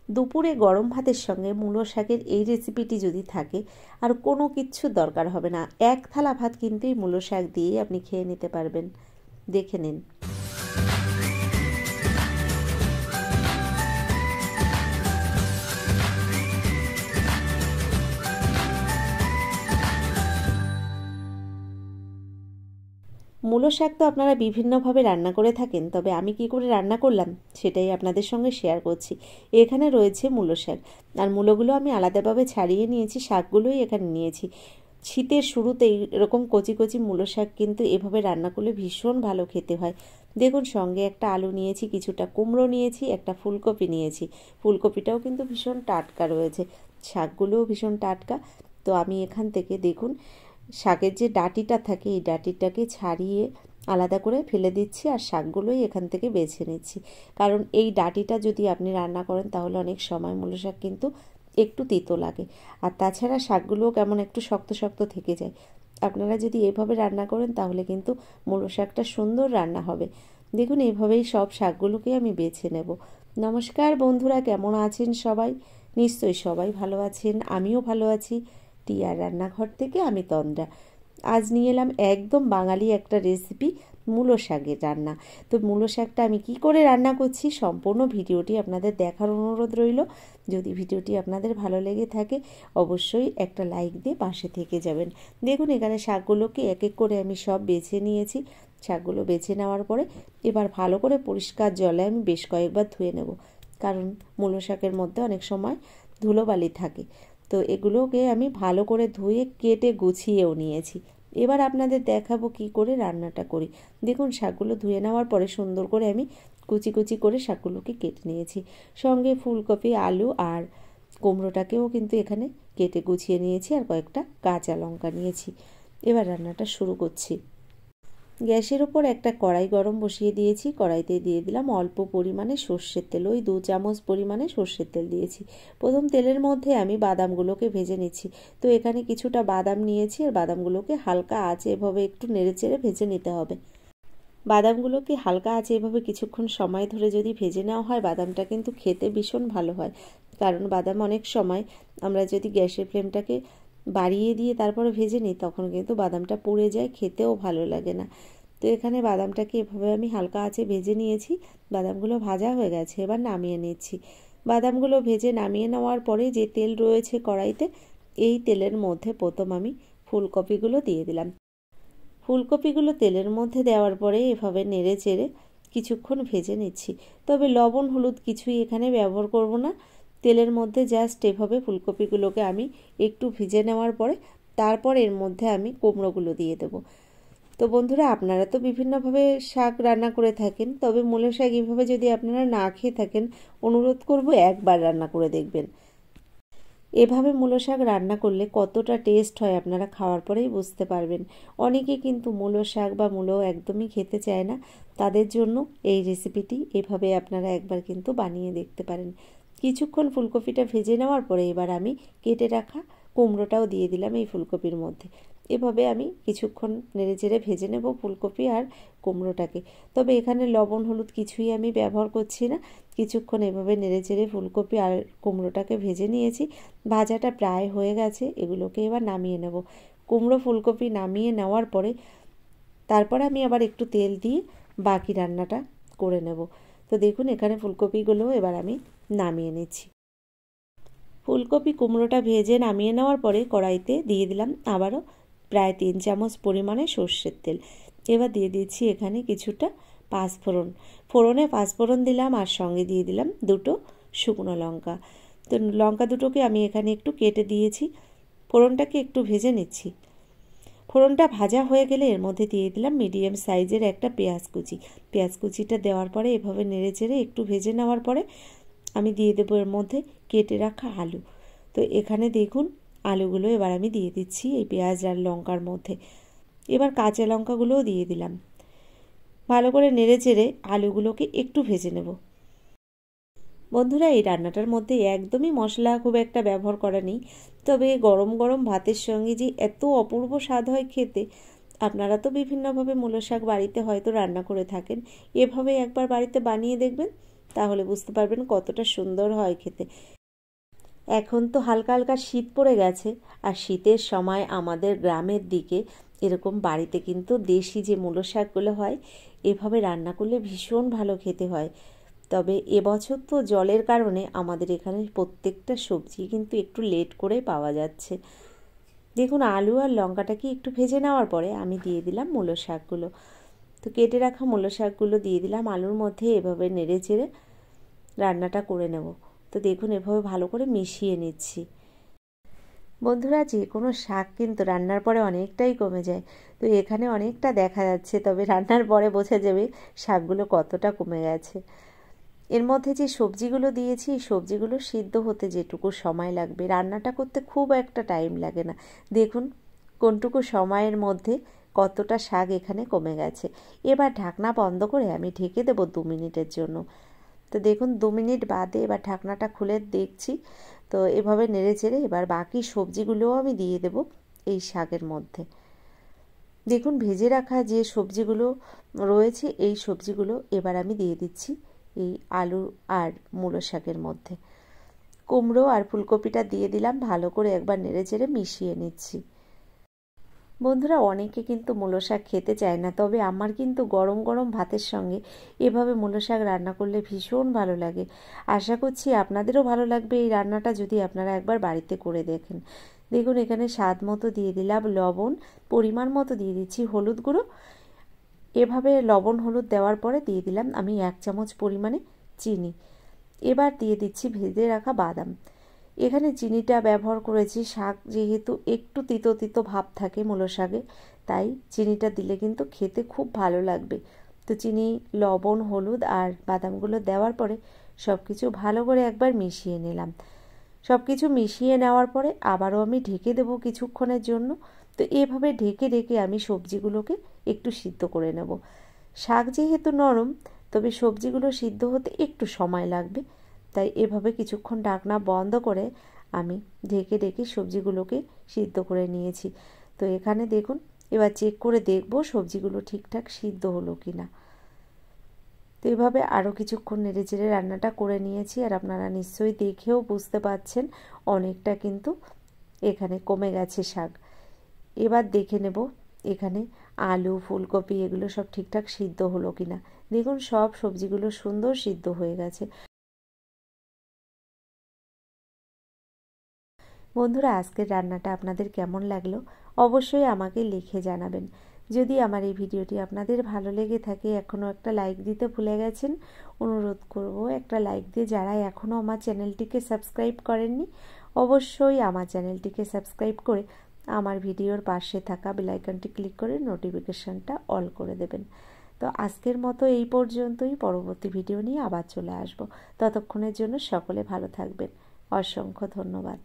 দুপুরে গরম ভাতের সঙ্গে মূলো শাকের এই রেসিপিটি যদি থাকে আর কোনো কিচ্ছু দরকার হবে না, এক থালা ভাত কিন্তু এই মূলো শাক দিয়েই আপনি খেয়ে নিতে পারবেন। দেখে নিন। মূলো শাক তো আপনারা বিভিন্নভাবে রান্না করে থাকেন, তবে আমি কি করে রান্না করলাম সেটাই আপনাদের সঙ্গে শেয়ার করছি। এখানে রয়েছে মূলো শাক, আর মূলোগুলো আমি আলাদাভাবে ছাড়িয়ে নিয়েছি, শাকগুলোই এখানে নিয়েছি। শীতের শুরুতেই এরকম কচি কচি মূলো শাক কিন্তু এভাবে রান্না করলে ভীষণ ভালো খেতে হয়। দেখুন, সঙ্গে একটা আলু নিয়েছি, কিছুটা কুমড়ো নিয়েছি, একটা ফুলকপি নিয়েছি। ফুলকপিটাও কিন্তু ভীষণ টাটকা রয়েছে, শাকগুলোও ভীষণ টাটকা। তো আমি এখান থেকে দেখুন শাকের যে ডাঁটিটা থাকে এই ডাঁটিটাকে ছাড়িয়ে আলাদা করে ফেলে দিচ্ছি, আর শাকগুলোই এখান থেকে বেছে নিচ্ছি। কারণ এই ডাঁটিটা যদি আপনি রান্না করেন তাহলে অনেক সময় মূলো শাক কিন্তু একটু তিতো লাগে, আর তাছাড়া শাকগুলোও কেমন একটু শক্ত শক্ত থেকে যায়। আপনারা যদি এভাবে রান্না করেন তাহলে কিন্তু মূলো শাকটা সুন্দর রান্না হবে। দেখুন, এইভাবেই সব শাকগুলোকে আমি বেছে নেব। নমস্কার বন্ধুরা, কেমন আছেন সবাই? নিশ্চয়ই সবাই ভালো আছেন, আমিও ভালো আছি। টিয়ার রান্নাঘর থেকে আমি তন্দ্রা। আজ নিয়ে এলাম একদম বাঙালি একটা রেসিপি, মূলো শাকের রান্না। তো মূলো শাকটা আমি কি করে রান্না করছি সম্পূর্ণ ভিডিওটি আপনাদের দেখার অনুরোধ রইল। যদি ভিডিওটি আপনাদের ভালো লেগে থাকে অবশ্যই একটা লাইক দিয়ে পাশে থেকে যাবেন। দেখুন, এখানে শাকগুলোকে এক এক করে আমি সব বেছে নিয়েছি। শাকগুলো বেছে নেওয়ার পরে এবার ভালো করে পরিষ্কার জলে আমি বেশ কয়েকবার ধুয়ে নেব, কারণ মূলো শাকের মধ্যে অনেক সময় ধুলোবালি থাকে। তো এগুলোকে আমি ভালো করে ধুয়ে কেটে গুছিয়েও নিয়েছি। এবার আপনাদের দেখাবো কি করে রান্নাটা করি। দেখুন, শাকগুলো ধুয়ে নেওয়ার পরে সুন্দর করে আমি কুচি কুচি করে শাকগুলোকে কেটে নিয়েছি। সঙ্গে ফুলকপি, আলু আর কুমড়োটাকেও কিন্তু এখানে কেটে গুছিয়ে নিয়েছি, আর কয়েকটা কাঁচা লঙ্কা নিয়েছি। এবার রান্নাটা শুরু করছি। গ্যাসের ওপর একটা কড়াই গরম বসিয়ে দিয়েছি। কড়াইতে দিয়ে দিলাম অল্প পরিমাণে সর্ষের তেল, ওই 2 চামচ পরিমাণে সর্ষের তেল দিয়েছি। প্রথম তেলের মধ্যে আমি বাদামগুলোকে ভেজে নিচ্ছি। তো এখানে কিছুটা বাদাম নিয়েছি, আর বাদামগুলোকে হালকা আঁচে এভাবে একটু নেড়েচেড়ে ভেজে নিতে হবে। বাদামগুলোকে হালকা আঁচে এভাবে কিছুক্ষণ সময় ধরে যদি ভেজে নেওয়া হয় বাদামটা কিন্তু খেতে ভীষণ ভালো হয়। কারণ বাদাম অনেক সময় আমরা যদি গ্যাসের ফ্লেমটাকে বাড়িয়ে দিয়ে তারপরে ভেজে নিই তখন কিন্তু বাদামটা পুড়ে যায়, খেতেও ভালো লাগে না। তো এখানে বাদামটাকে এভাবে আমি হালকা আঁচে ভেজে নিয়েছি। বাদামগুলো ভাজা হয়ে গেছে, এবার নামিয়ে নিচ্ছি। বাদামগুলো ভেজে নামিয়ে নেওয়ার পরে যে তেল রয়েছে কড়াইতে, এই তেলের মধ্যে প্রথম আমি ফুলকপিগুলো দিয়ে দিলাম। ফুলকপিগুলো তেলের মধ্যে দেওয়ার পরে এভাবে নেড়ে চেড়ে কিছুক্ষণ ভেজে নিচ্ছি। তবে লবণ হলুদ কিছুই এখানে ব্যবহার করব না। তেলের মধ্যে জাস্ট এভাবে ফুলকপিগুলোকে আমি একটু ভেজে নেওয়ার পরে তারপর এর মধ্যে আমি কুমড়োগুলো দিয়ে দেবো। তো বন্ধুরা, আপনারা তো বিভিন্নভাবে শাক রান্না করে থাকেন, তবে মূলো শাক এভাবে যদি আপনারা না খেয়ে থাকেন অনুরোধ করব একবার রান্না করে দেখবেন। এভাবে মূলো শাক রান্না করলে কতটা টেস্ট হয় আপনারা খাওয়ার পরেই বুঝতে পারবেন। অনেকে কিন্তু মূলো শাক বা মূলো একদমই খেতে চায় না, তাদের জন্য এই রেসিপিটি এভাবে আপনারা একবার কিন্তু বানিয়ে দেখতে পারেন। কিছুক্ষণ ফুলকপিটা ভেজে নেওয়ার পরে এবার আমি কেটে রাখা কুমড়োটাও দিয়ে দিলাম এই ফুলকপির মধ্যে। এভাবে আমি কিছুক্ষণ নেড়েচেড়ে ভেজে নেব ফুলকপি আর কুমড়োটাকে। তবে এখানে লবণ হলুদ কিছুই আমি ব্যবহার করছি না। কিছুক্ষণ এভাবে নেড়েচেড়ে ফুলকপি আর কুমড়োটাকে ভেজে নিয়েছি। ভাজাটা প্রায় হয়ে গেছে, এগুলোকে এবার নামিয়ে নেব। কুমড়ো ফুলকপি নামিয়ে নেওয়ার পরে তারপর আমি আবার একটু তেল দিয়ে বাকি রান্নাটা করে নেব। তো দেখুন, এখানে ফুলকপিগুলো এবার আমি নামিয়ে নিচ্ছি। ফুলকপি কুমড়োটা ভেজে নামিয়ে নেওয়ার পরে কড়াইতে দিয়ে দিলাম আবারও প্রায় 3 চামচ পরিমাণে সর্ষের তেল। এবার দিয়ে দিচ্ছি এখানে কিছুটা পাঁচফোড়ন। ফোড়নে পাঁচফোড়ন দিলাম, আর সঙ্গে দিয়ে দিলাম 2টো শুকনো লঙ্কা। তো লঙ্কা দুটোকে আমি এখানে একটু কেটে দিয়েছি। ফোড়নটাকে একটু ভেজে নিচ্ছি। ফোড়নটা ভাজা হয়ে গেলে এর মধ্যে দিয়ে দিলাম মিডিয়াম সাইজের একটা পেঁয়াজ কুচি। পেঁয়াজ কুচিটা দেওয়ার পরে এভাবে নেড়েচেড়ে একটু ভেজে নেওয়ার পরে আমি দিয়ে দেবো এর মধ্যে কেটে রাখা আলু। তো এখানে দেখুন আলুগুলো এবার আমি দিয়ে দিচ্ছি এই পেঁয়াজ আর লঙ্কার মধ্যে। এবার কাঁচা লঙ্কাগুলোও দিয়ে দিলাম। ভালো করে নেড়েচেড়ে আলুগুলোকে একটু ভেজে নেব। বন্ধুরা, এই রান্নাটার মধ্যে একদমই মশলা খুব একটা ব্যবহার করা নেই, তবে গরম গরম ভাতের সঙ্গে যে এত অপূর্ব স্বাদ হয় খেতে। আপনারা তো বিভিন্নভাবে মূলো শাক বাড়িতে হয়তো রান্না করে থাকেন, এভাবে একবার বাড়িতে বানিয়ে দেখবেন, তাহলে বুঝতে পারবেন কতটা সুন্দর হয় খেতে। এখন তো হালকা হালকা শীত পড়ে গেছে, আর শীতের সময় আমাদের গ্রামের দিকে এরকম বাড়িতে কিন্তু দেশি যে মূলো শাকগুলো হয় এভাবে রান্না করলে ভীষণ ভালো খেতে হয়। তবে এবছর তো জলের কারণে আমাদের এখানে প্রত্যেকটা সবজি কিন্তু একটু লেট করে পাওয়া যাচ্ছে। দেখুন আলু আর লঙ্কাটাকে একটু ভেজে নেওয়ার পরে আমি দিয়ে দিলাম মূলো শাকগুলো। তো কেটে রাখা মূলো শাকগুলো দিয়ে দিলাম আলুর মধ্যে, এভাবে নেড়ে চেড়ে রান্নাটা করে নেব। তো দেখুন এভাবে ভালো করে মিশিয়ে নিচ্ছি। বন্ধুরা, যে কোনো শাক কিন্তু রান্নার পরে অনেকটাই কমে যায়, তো এখানে অনেকটা দেখা যাচ্ছে, তবে রান্নার পরে বোঝা যাবে শাকগুলো কতটা কমে গেছে। এর মধ্যে যে সবজিগুলো দিয়েছি, সবজিগুলো সিদ্ধ হতে যেটুকু সময় লাগবে, রান্নাটা করতে খুব একটা টাইম লাগে না। দেখুন কোনটুকু সময়ের মধ্যে কতটা শাক এখানে কমে গেছে। এবার ঢাকনা বন্ধ করে আমি ঢেকে দেবো 2 মিনিটের জন্য। তো দেখুন 2 মিনিট বাদে এবার ঢাকনাটা খুলে দেখছি, তো এভাবে নেড়ে চেড়ে এবার বাকি সবজিগুলোও আমি দিয়ে দেব এই শাকের মধ্যে। দেখুন ভেজে রাখা যে সবজিগুলো রয়েছে এই সবজিগুলো এবার আমি দিয়ে দিচ্ছি এই আলু আর মূলো শাকের মধ্যে। কুমড়ো আর ফুলকপিটা দিয়ে দিলাম, ভালো করে একবার নেড়ে চেড়ে মিশিয়ে নিচ্ছি। বন্ধুরা, অনেকে কিন্তু মূলো শাক খেতে চায় না, তবে আমার কিন্তু গরম গরম ভাতের সঙ্গে এভাবে মূলো শাক রান্না করলে ভীষণ ভালো লাগে। আশা করছি আপনাদেরও ভালো লাগবে এই রান্নাটা যদি আপনারা একবার বাড়িতে করে দেখেন। দেখুন এখানে স্বাদ মতো দিয়ে দিলাম লবণ, পরিমাণ মতো দিয়ে দিচ্ছি হলুদ গুঁড়ো। এভাবে লবণ হলুদ দেওয়ার পরে দিয়ে দিলাম আমি 1 চামচ পরিমাণে চিনি। এবার দিয়ে দিচ্ছি ভেজে রাখা বাদাম। এখানে চিনিটা ব্যবহার করেছি, শাক যেহেতু একটু তিতো তিতো ভাব থাকে মূলো শাকে, তাই চিনিটা দিলে কিন্তু খেতে খুব ভালো লাগবে। তো চিনি, লবণ, হলুদ আর বাদামগুলো দেওয়ার পরে সব কিছু ভালো করে একবার মিশিয়ে নিলাম। সব কিছু মিশিয়ে নেওয়ার পরে আবারও আমি ঢেকে দেবো কিছুক্ষণের জন্য। তো এভাবে ঢেকে ঢেকে আমি সবজিগুলোকে একটু সিদ্ধ করে নেব। শাক যেহেতু নরম, তবে সবজিগুলো সিদ্ধ হতে একটু সময় লাগবে, তাই এভাবে কিছুক্ষণ ঢাকনা বন্ধ করে আমি ঢেকে ঢেকে সবজিগুলোকে সিদ্ধ করে নিয়েছি। তো এখানে দেখুন এবার চেক করে দেখব সবজিগুলো ঠিকঠাক সিদ্ধ হলো কি না। তো এভাবে আরও কিছুক্ষণ নেড়ে চেড়ে রান্নাটা করে নিয়েছি, আর আপনারা নিশ্চয়ই দেখেও বুঝতে পারছেন অনেকটা কিন্তু এখানে কমে গেছে শাক। এবার দেখে নেব এখানে আলু, ফুলকপি এগুলো সব ঠিকঠাক সিদ্ধ হলো কি না। দেখুন সব সবজিগুলো সুন্দর সিদ্ধ হয়ে গেছে। বন্ধুরা, আজকের রান্নাটা আপনাদের কেমন লাগলো অবশ্যই আমাকে লিখে জানাবেন। যদি আমার এই ভিডিওটি আপনাদের ভালো লেগে থাকে, এখনও একটা লাইক দিতে ভুলে গেছেন, অনুরোধ করব একটা লাইক দিয়ে যারা এখনও আমার চ্যানেলটিকে সাবস্ক্রাইব করেননি অবশ্যই আমার চ্যানেলটিকে সাবস্ক্রাইব করে আমার ভিডিওর পাশে থাকা বেল আইকনটি ক্লিক করে নোটিফিকেশনটা অল করে দেবেন। তো আজকের মতো এই পর্যন্তই, পরবর্তী ভিডিও নিয়ে আবার চলে আসব। ততক্ষণের জন্য সকলে ভালো থাকবেন। অসংখ্য ধন্যবাদ।